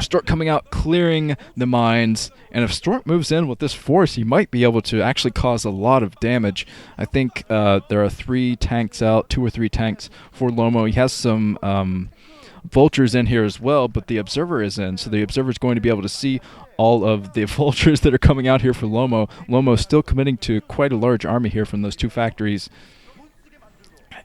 Stork coming out, clearing the mines, and if Stork moves in with this force, he might be able to actually cause a lot of damage. I think there are 3 tanks out, 2 or 3 tanks for Lomo. He has some vultures in here as well, but the observer is in, so the observer is going to be able to see all of the vultures that are coming out here for Lomo. Lomo still committing to quite a large army here from those 2 factories.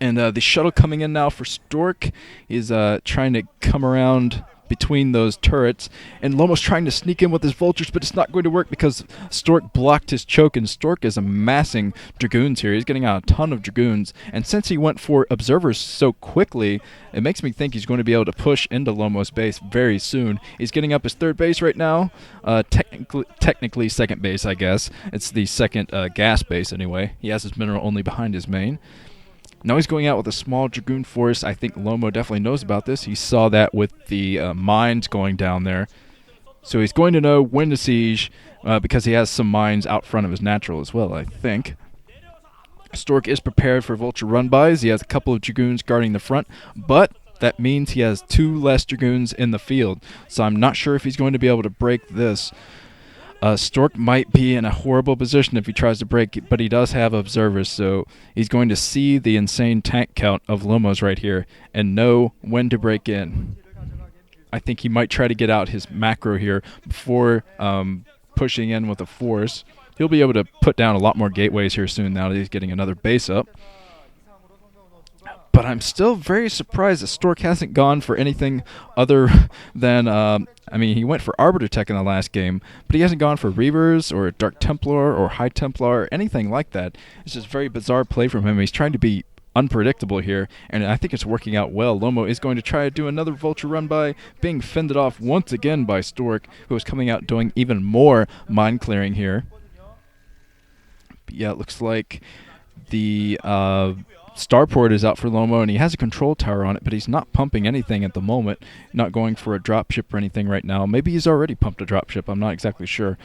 And the shuttle coming in now for Stork is trying to come around between those turrets, and Lomo's trying to sneak in with his vultures, but it's not going to work because Stork blocked his choke, and Stork is amassing dragoons here. He's getting out a ton of dragoons, and since he went for observers so quickly, it makes me think he's going to be able to push into Lomo's base very soon. He's getting up his 3rd base right now, technically 2nd base, I guess. It's the 2nd gas base anyway. He has his mineral only behind his main. Now he's going out with a small dragoon force. I think Lomo definitely knows about this. He saw that with the mines going down there. So he's going to know when to siege because he has some mines out front of his natural as well, I think. Stork is prepared for vulture run-bys. He has a couple of dragoons guarding the front, but that means he has 2 less dragoons in the field. So I'm not sure if he's going to be able to break this. Stork might be in a horrible position if he tries to break it, but he does have observers, so he's going to see the insane tank count of Lomo's right here and know when to break in. I think he might try to get out his macro here before pushing in with a force. He'll be able to put down a lot more gateways here soon now that he's getting another base up. But I'm still very surprised that Stork hasn't gone for anything other than, he went for Arbiter Tech in the last game, but he hasn't gone for Reavers or Dark Templar or High Templar or anything like that. It's just very bizarre play from him. He's trying to be unpredictable here, and I think it's working out well. Lomo is going to try to do another vulture run by, being fended off once again by Stork, who is coming out doing even more mine clearing here. But yeah, it looks like the starport is out for Lomo, and he has a control tower on it, but he's not pumping anything at the moment, not going for a dropship or anything right now. Maybe he's already pumped a dropship, I'm not exactly sure.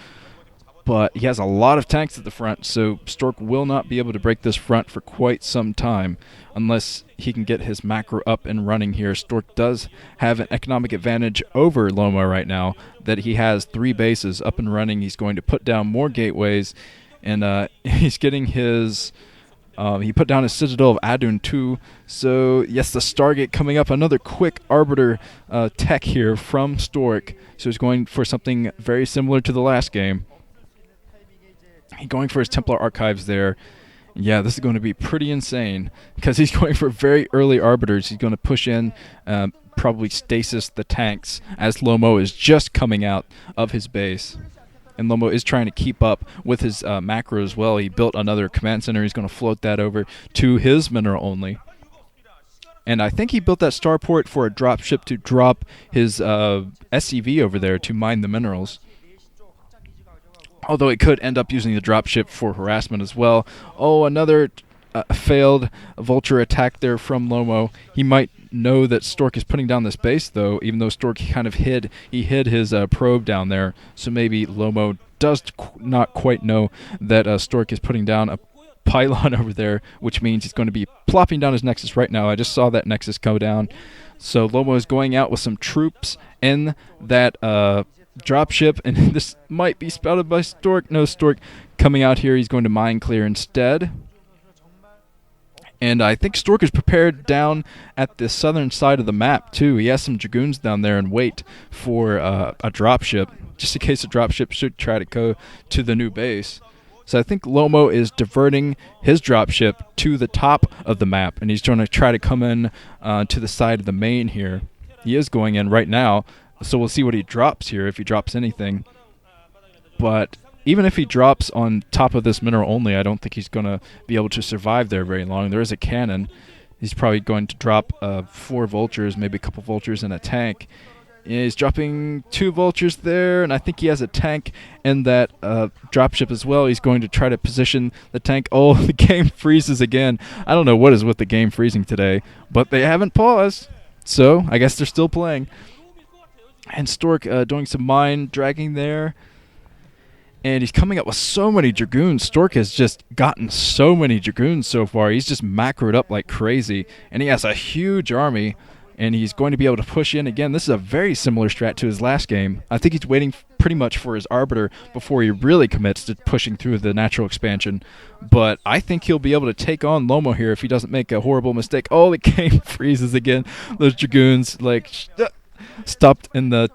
But he has a lot of tanks at the front, so Stork will not be able to break this front for quite some time unless he can get his macro up and running here. Stork does have an economic advantage over Lomo right now, that he has 3 bases up and running. He's going to put down more gateways, and he's getting his... he put down his Citadel of Adun too. So, yes, the Stargate coming up. Another quick Arbiter tech here from Stork. So he's going for something very similar to the last game. He's going for his Templar Archives there. Yeah, this is going to be pretty insane because he's going for very early Arbiters. He's going to push in, probably stasis the tanks as Lomo is just coming out of his base. And Lomo is trying to keep up with his macro as well. He built another command center. He's going to float that over to his mineral only. And I think he built that starport for a dropship to drop his SCV over there to mine the minerals. Although it could end up using the dropship for harassment as well. Oh, another failed vulture attack there from Lomo. He might know that Stork is putting down this base, though, even though Stork kind of hid his probe down there. So maybe Lomo does not quite know that Stork is putting down a pylon over there, which means he's going to be plopping down his Nexus right now. I just saw that Nexus go down. So Lomo is going out with some troops in that dropship, and this might be spouted by Stork. No, Stork coming out here. He's going to mine clear instead. And I think Stork is prepared down at the southern side of the map, too. He has some Dragoons down there and wait for a dropship, just in case a dropship should try to go to the new base. So I think Lomo is diverting his dropship to the top of the map, and he's going to try to come in to the side of the main here. He is going in right now, so we'll see what he drops here, if he drops anything. But even if he drops on top of this mineral only, I don't think he's going to be able to survive there very long. There is a cannon. He's probably going to drop 4 vultures, maybe a couple vultures and a tank. He's dropping 2 vultures there, and I think he has a tank in that dropship as well. He's going to try to position the tank. Oh, the game freezes again. I don't know what is with the game freezing today, but they haven't paused, so I guess they're still playing. And Stork doing some mine dragging there. And he's coming up with so many Dragoons. Stork has just gotten so many Dragoons so far. He's just macroed up like crazy. And he has a huge army. and he's going to be able to push in again. This is a very similar strat to his last game. I think he's waiting pretty much for his Arbiter before he really commits to pushing through the natural expansion. But I think he'll be able to take on Lomo here if he doesn't make a horrible mistake. Oh, the game freezes again. Those Dragoons, like, stopped in the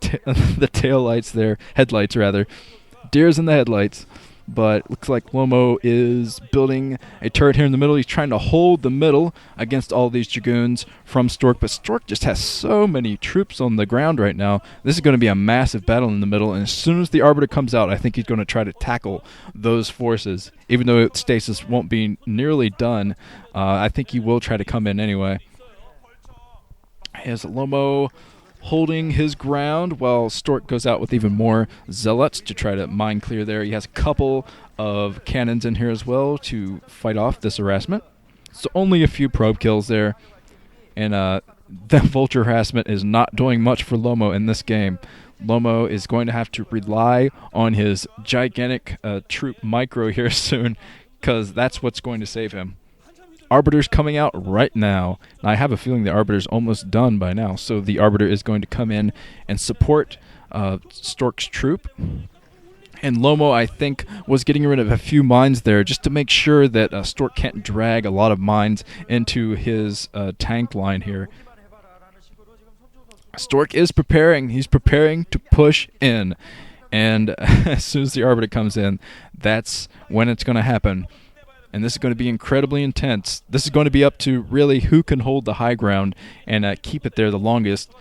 the tail lights there. Headlights, rather. Deers in the headlights. But looks like Lomo is building a turret here in the middle. He's trying to hold the middle against all these Dragoons from Stork. But Stork just has so many troops on the ground right now. This is going to be a massive battle in the middle. And as soon as the Arbiter comes out, I think he's going to try to tackle those forces. Even though stasis won't be nearly done, I think he will try to come in anyway. Here's Lomo holding his ground while Stork goes out with even more zealots to try to mine clear there. He has a couple of cannons in here as well to fight off this harassment. So only a few probe kills there. And that vulture harassment is not doing much for Lomo in this game. Lomo is going to have to rely on his gigantic troop micro here soon, because that's what's going to save him. Arbiter's coming out right now. And I have a feeling the Arbiter's almost done by now. So the Arbiter is going to come in and support Stork's troop. And Lomo, I think, was getting rid of a few mines there just to make sure that Stork can't drag a lot of mines into his tank line here. Stork is preparing. He's preparing to push in. And as soon as the Arbiter comes in, that's when it's going to happen. And this is going to be incredibly intense. This is going to be up to really who can hold the high ground and keep it there the longest.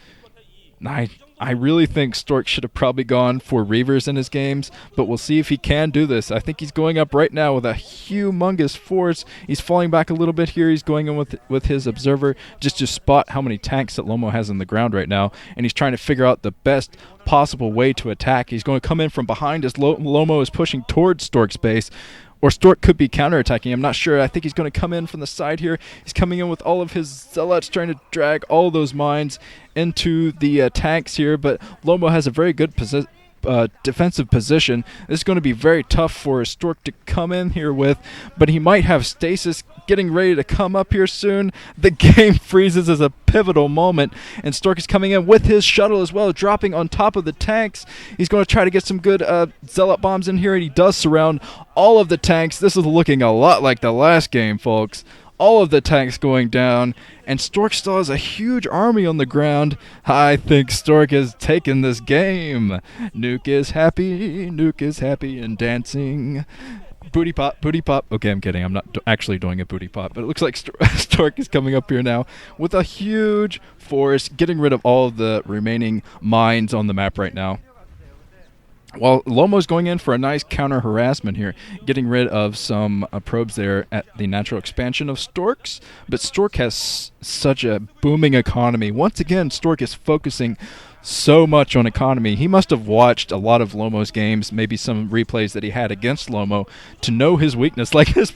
I really think Stork should have probably gone for Reavers in his games, but we'll see if he can do this. I think he's going up right now with a humongous force. He's falling back a little bit here. He's going in with his Observer just to spot how many tanks that Lomo has on the ground right now, and he's trying to figure out the best possible way to attack. He's going to come in from behind as Lomo is pushing towards Stork's base. Or Stork could be counterattacking. I'm not sure. I think he's going to come in from the side here. He's coming in with all of his zealots, trying to drag all those mines into the tanks here. But Lomo has a very good defensive position. This is going to be very tough for Stork to come in here with. But he might have stasis getting ready to come up here soon. The game freezes as a pivotal moment, and Stork is coming in with his shuttle as well, dropping on top of the tanks. He's going to try to get some good zealot bombs in here, and he does surround all of the tanks. This is looking a lot like the last game, folks. All of the tanks going down, and Stork still has a huge army on the ground. I think Stork has taken this game. Nuke is happy and dancing. Booty pop, booty pop. Okay, I'm kidding. I'm not actually doing a booty pop, but it looks like Stork is coming up here now with a huge force, getting rid of all of the remaining mines on the map right now. While Lomo's going in for a nice counter harassment here, getting rid of some probes there at the natural expansion of Stork's. But Stork has such a booming economy. Once again, Stork is focusing so much on economy. He must have watched a lot of Lomo's games, maybe some replays that he had against Lomo, to know his weakness like this.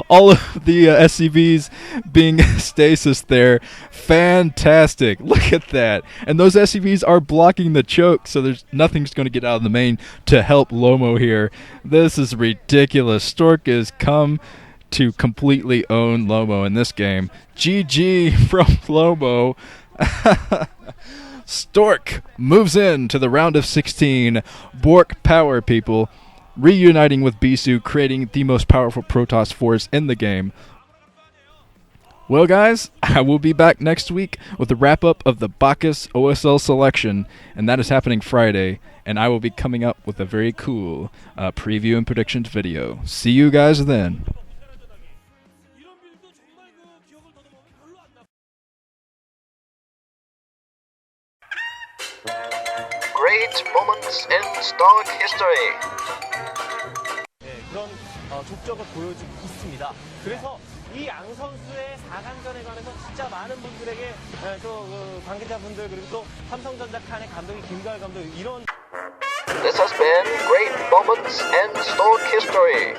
All of the SCVs being stasis there. Fantastic. Look at that. And those SCVs are blocking the choke, so there's nothing's going to get out of the main to help Lomo here. This is ridiculous. Stork has come to completely own Lomo in this game. GG from Lomo. Stork moves in to the round of 16. Bork power, people. Reuniting with Bisu, creating the most powerful Protoss force in the game. Well, guys, I will be back next week with a wrap-up of the Bacchus OSL selection, and that is happening Friday, and I will be coming up with a very cool preview and predictions video. See you guys then. Great moments in Stork history. 그런 족적을 보여주고 있습니다. 그래서 이 양 선수의 4강전에 관해서 진짜 많은 분들에게 또 관계자분들 그리고 또 삼성전자 칸의 감독이 김가을 감독 이런 This has been Great Moments in Stork History.